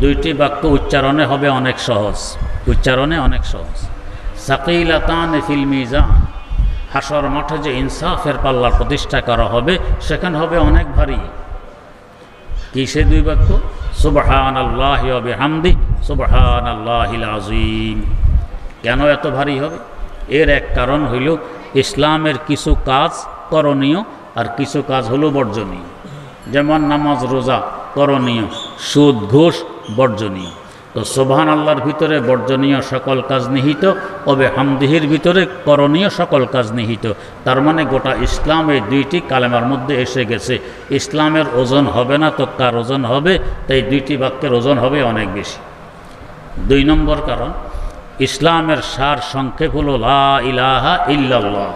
দুইটি বাক্য উচ্চারণে হবে অনেক সহজ, উচ্চারণে অনেক সহজ। সাকিলাতানে ফিল মিজান, হাসর মাঠে যে ইনসাফের পাল্লার প্রতিষ্ঠা করা হবে সেখানে হবে অনেক ভারী। কি সে দুই বাক্য? সুবহানাল্লাহি ওয়া বিহামদি সুবহানাল্লাহিল আযীম। কেন এত ভারী হবে? এর এক কারণ হইল ইসলামের কিছু কাজ করণীয় আর কিছু কাজ হলো বর্জনীয়। যেমন নামাজ রোজা করণীয়, সুদ ঘুষ বর্জনীয়। তো সুবহান আল্লাহর ভিতরে বর্জনীয় সকল কাজ নিহিত, ওবে হামদিহির ভিতরে করণীয় সকল কাজ নিহিত। তার মানে গোটা ইসলাম এই দুইটি কালেমার মধ্যে এসে গেছে। ইসলামের ওজন হবে না তো কার ওজন হবে? তাই দুইটি বাক্যের ওজন হবে অনেক বেশি। দুই নম্বর কারণ, ইসলামের সার সংক্ষেপ হলো লা ইলাহা ইল্লাল্লাহ।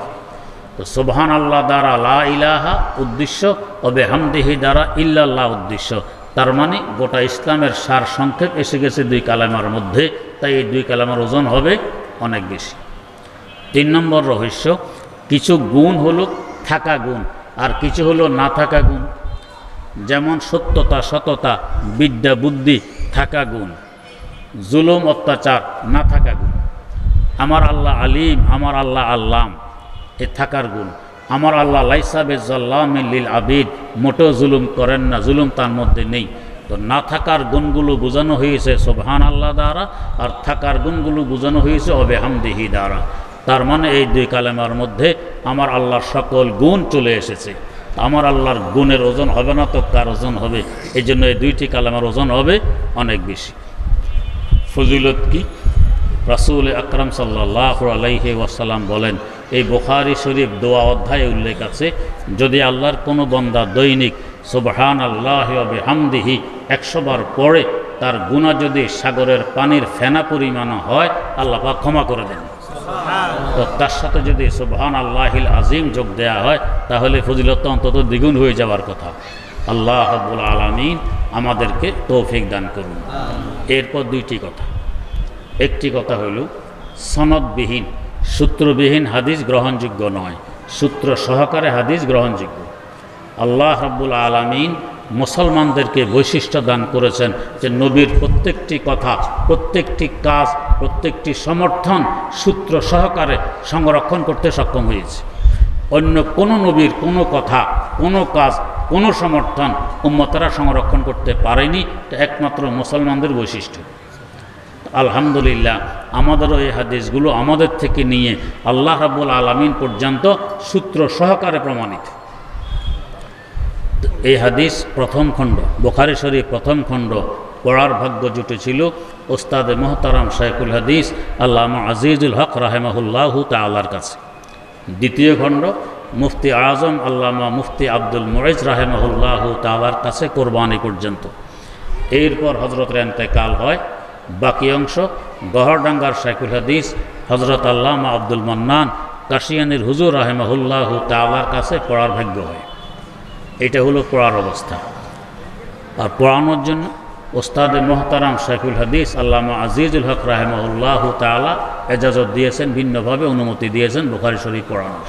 তো সুবহান আল্লাহ দ্বারা লা ইলাহা উদ্দেশ্য, ওবে হামদিহি দ্বারা ইল্লাল্লাহ উদ্দেশ্য। তার মানে গোটা ইসলামের সার সংক্ষেপ এসে গেছে দুই কালেমার মধ্যে, তাই এই দুই কালেমার ওজন হবে অনেক বেশি। তিন নম্বর রহস্য, কিছু গুণ হলো থাকা গুণ আর কিছু হলো না থাকা গুণ। যেমন সত্যতা, সততা, বিদ্যা, বুদ্ধি থাকা গুণ, জুলুম, অত্যাচার না থাকা গুণ। আমার আল্লাহ আলিম, আমার আল্লাহ আল্লাম, এ থাকার গুণ। আমার আল্লাহ লাইসা বিযাল্লামিন লিল আবিদ, মোটেও জুলুম করেন না, জুলুম তার মধ্যে নেই। তো না থাকার গুণগুলো বোঝানো হয়েছে সুবহান আল্লাহ দ্বারা, আর থাকার গুণগুলো বোঝানো হয়েছে বিহামদিহি দ্বারা। তার মানে এই দুই কালেমার মধ্যে আমার আল্লাহর সকল গুণ চলে এসেছে। আমার আল্লাহর গুণের ওজন হবে না তো কার ওজন হবে? এই জন্য এই দুইটি কালেমার ওজন হবে অনেক বেশি। ফজিলত কি? রাসূল আকরাম সাল্লাল্লাহু আলাইহি ওয়াসাল্লাম বলেন, এই বুখারী শরীফ দোয়া অধ্যায়ে উল্লেখ আছে, যদি আল্লাহর কোনো বান্দা দৈনিক সুবহানাল্লাহি ওয়া বিহামদিহি 100 বার পড়ে, তার গুনাহ যদি সাগরের পানির ফেনা পরিমাণ হয়, আল্লাহ পাক ক্ষমা করে দেন। তো তার সাথে যদি সুবহানাল্লাহিল আযীম যোগ দেয়া হয়, তাহলে ফজিলত অন্তত দ্বিগুণ হয়ে যাওয়ার কথা। আল্লাহ রাব্বুল আলামিন আমাদেরকে তৌফিক দান করুন। এরপর দুইটি কথা। একটি কথা হইল, সনদবিহীন, সূত্রবিহীন হাদিস গ্রহণযোগ্য নয়, সূত্র সহকারে হাদিস গ্রহণযোগ্য। আল্লাহ রাব্বুল আলামিন মুসলমানদেরকে বৈশিষ্ট্য দান করেছেন যে নবীর প্রত্যেকটি কথা, প্রত্যেকটি কাজ, প্রত্যেকটি সমর্থন সূত্র সহকারে সংরক্ষণ করতে সক্ষম হয়েছে। অন্য কোনো নবীর কোনো কথা, কোনো কাজ, কোনো সমর্থন উম্মতেরা সংরক্ষণ করতে পারেনি। এটা একমাত্র মুসলমানদের বৈশিষ্ট্য। আলহামদুলিল্লাহ, আমাদেরও এই হাদিসগুলো আমাদের থেকে নিয়ে আল্লাহ রাব্বুল আলামিন পর্যন্ত সূত্র সহকারে প্রমাণিত। এই হাদিস প্রথম খণ্ড, বুখারী শরীফ প্রথম খণ্ড পড়ার ভাগ্য জুটেছিল ওস্তাদে মোহতারাম শাইখুল হাদিস আল্লামা আজিজুল হক রাহিমাহুল্লাহু তাআলার কাছে। দ্বিতীয় খণ্ড মুফতি আজম আল্লামা মুফতি আব্দুল মুঈজ রাহিমাহুল্লাহু তাআলার কাছে কোরবানি পর্যন্ত। এরপর হযরতের ইন্তেকাল হয়। বাকি অংশ গহরডাঙ্গার শাইখুল হাদিস হযরত আল্লামা আব্দুল মান্নান কাশিয়ানীর হুজুর রাহিমাহুল্লাহু তাআলার কাছে পড়ার ভাগ্য হয়। এটা হলো পড়ার অবস্থা। আর পড়ানোর জন্য ওস্তাদে মোহতারাম শাইখুল হাদিস আল্লামা আজিজুল হক রাহিমাহুল্লাহু তাআলা এজাজত দিয়েছেন, ভিন্নভাবে অনুমতি দিয়েছেন বুখারী শরীফ পড়ানোর।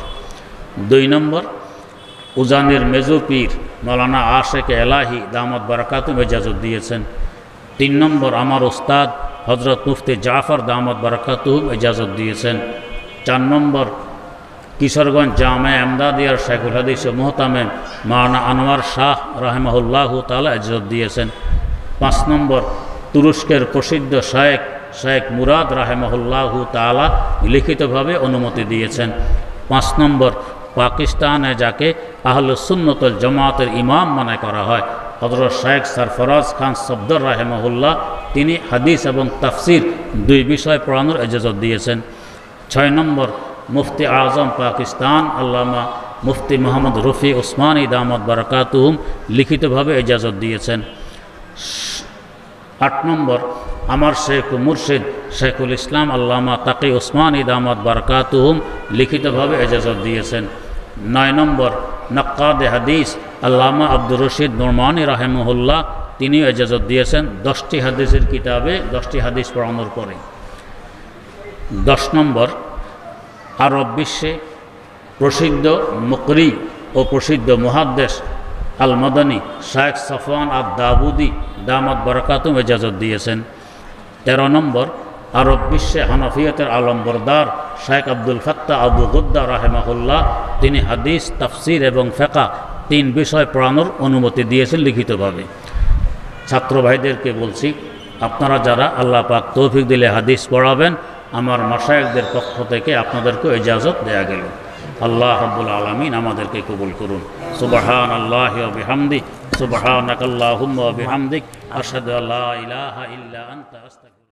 2 নম্বর, উজানের মেজো পীর মাওলানা আশেক এলাহি দামাত বারাকাতুহু এজাজত দিয়েছেন। 3 নম্বর, আমার ওস্তাদ হযরত মুফতি জাফর দামাত বারাকাতুহু এজাজত দিয়েছেন। 4 নম্বর, কিশোরগঞ্জ জামে আমদাদিয়ার শাইখুল হাদিস ও মুহতামিম মাওলানা আনোয়ার শাহ রাহিমাহুল্লাহু তাআলা এজাজত দিয়েছেন। 5 নম্বর, তুরস্কের প্রসিদ্ধ শায়েখ শেখ মুরাদ রাহেমাহুল্লাহু তাআলা লিখিতভাবে অনুমতি দিয়েছেন। 5 নম্বর, পাকিস্তানে যাকে আহলুস সুন্নাত ওয়াল জামাতের ইমাম মনে করা হয়, হযরত শেখ সরফরাজ খান সফদর রাহেমাহুল্লাহ, তিনি হাদিস এবং তাফসির 2 বিষয় পড়ানোর ইজাজত দিয়েছেন। 6 নম্বর, মুফতি আজম পাকিস্তান আল্লামা মুফতি মোহাম্মদ রফি ওসমানী দামাত বারাকাতুহুম লিখিতভাবে ইজাজত দিয়েছেন। 8 নম্বর, আমার শেখ মুর্শিদ শেখুল ইসলাম আল্লামা তাকি ওসমানী দামাত বারাকাতুহুম লিখিতভাবে ইজাজত দিয়েছেন। 9 নম্বর, নাক্কাদে হাদিস আল্লামা আব্দুর রশিদ নোরমানী রাহেমাহুল্লাহ, তিনিও ইজাজত দিয়েছেন 10টি হাদিসের কিতাবে 10টি হাদিস পড়ানোর পরে। 10 নম্বর, আরব বিশ্বে প্রসিদ্ধ মুকরি ও প্রসিদ্ধ মুহাদ্দিস আল মাদানী শেখ সাফওয়ান আদ দাউদি দামাত বারাকাতুহুম ইজাজত দিয়েছেন। 13 নম্বর, আরব বিশ্বে হানাফিয়াতের আলমবরদার শেখ আব্দুল ফাত্তাহ আবু গুদ্দা রাহেমাহুল্লাহ, তিনি হাদিস, তাফসির এবং ফিকহ 3 বিষয় পড়ানোর অনুমতি দিয়েছেন লিখিতভাবে। ছাত্র ভাইদেরকে বলছি, আপনারা যারা আল্লাহ পাক তৌফিক দিলে হাদিস পড়াবেন, আমার মাশায়েখদের পক্ষ থেকে আপনাদেরকে ইজাজত দেয়া গেল। আল্লাহ রাব্বুল আলামিন আমাদেরকে কবুল করুন। সুবহানাল্লাহি ওয়া বিহামদিহি, সুবহানাকাল্লাহুম্মা ওয়া বিহামদিক, আশহাদু আল্লা ইলাহা ইল্লা আনতা আস্তাগফিরুকা।